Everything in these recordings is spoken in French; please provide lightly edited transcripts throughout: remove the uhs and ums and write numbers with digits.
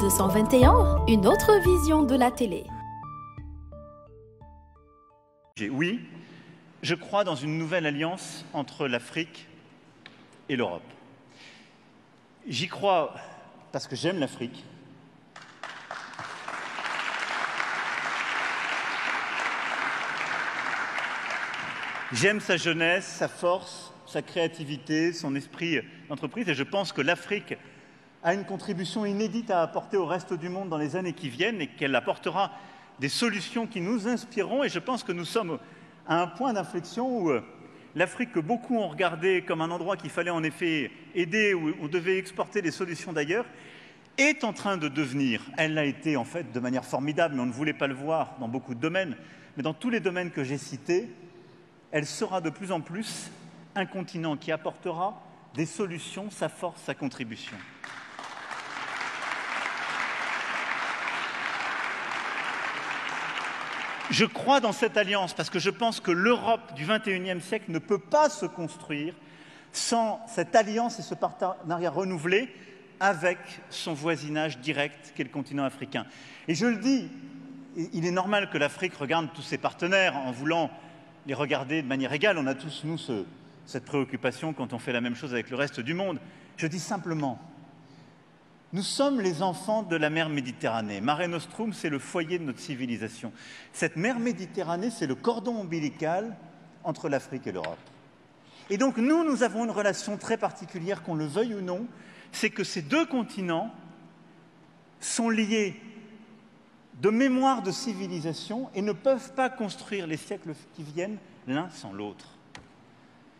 221, une autre vision de la télé. Oui, je crois dans une nouvelle alliance entre l'Afrique et l'Europe. J'y crois parce que j'aime l'Afrique. J'aime sa jeunesse, sa force, sa créativité, son esprit d'entreprise, et je pense que l'Afrique a une contribution inédite à apporter au reste du monde dans les années qui viennent et qu'elle apportera des solutions qui nous inspireront. Et je pense que nous sommes à un point d'inflexion où l'Afrique, que beaucoup ont regardé comme un endroit qu'il fallait en effet aider, où on devait exporter des solutions d'ailleurs, est en train de devenir, elle l'a été en fait de manière formidable, mais on ne voulait pas le voir dans beaucoup de domaines, mais dans tous les domaines que j'ai cités, elle sera de plus en plus un continent qui apportera des solutions, sa force, sa contribution. Je crois dans cette alliance parce que je pense que l'Europe du XXIe siècle ne peut pas se construire sans cette alliance et ce partenariat renouvelé avec son voisinage direct qu'est le continent africain. Et je le dis, il est normal que l'Afrique regarde tous ses partenaires en voulant les regarder de manière égale. On a tous, nous, cette préoccupation quand on fait la même chose avec le reste du monde. Je dis simplement, nous sommes les enfants de la mer Méditerranée. Mare Nostrum, c'est le foyer de notre civilisation. Cette mer Méditerranée, c'est le cordon ombilical entre l'Afrique et l'Europe. Et donc, nous avons une relation très particulière, qu'on le veuille ou non, c'est que ces deux continents sont liés de mémoire de civilisation et ne peuvent pas construire les siècles qui viennent l'un sans l'autre.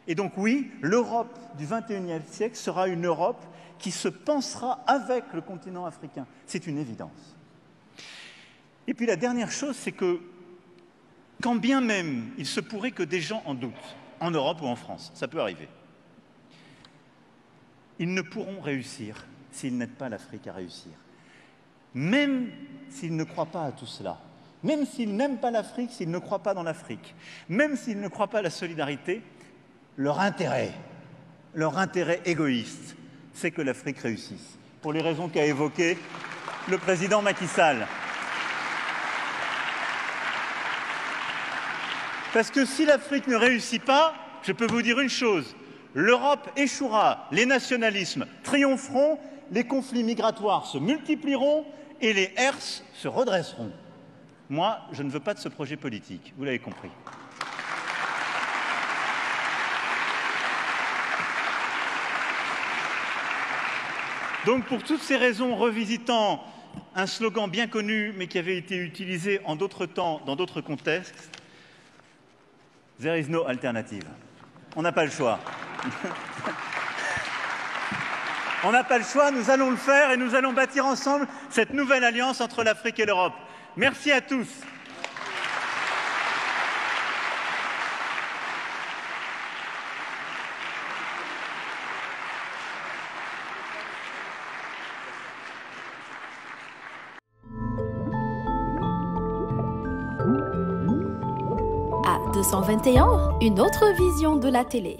Et donc oui, l'Europe du XXIe siècle sera une Europe qui se pensera avec le continent africain. C'est une évidence. Et puis la dernière chose, c'est que quand bien même il se pourrait que des gens en doutent, en Europe ou en France, ça peut arriver, ils ne pourront réussir s'ils n'aident pas l'Afrique à réussir. Même s'ils ne croient pas à tout cela, même s'ils n'aiment pas l'Afrique, s'ils ne croient pas dans l'Afrique, même s'ils ne croient pas à la solidarité, leur intérêt égoïste, c'est que l'Afrique réussisse, pour les raisons qu'a évoquées le président Macky Sall. Parce que si l'Afrique ne réussit pas, je peux vous dire une chose, l'Europe échouera, les nationalismes triompheront, les conflits migratoires se multiplieront et les herses se redresseront. Moi, je ne veux pas de ce projet politique, vous l'avez compris. Donc, pour toutes ces raisons, revisitant un slogan bien connu, mais qui avait été utilisé en d'autres temps, dans d'autres contextes, « There is no alternative ». On n'a pas le choix. On n'a pas le choix, nous allons le faire et nous allons bâtir ensemble cette nouvelle alliance entre l'Afrique et l'Europe. Merci à tous. À 221, une autre vision de la télé.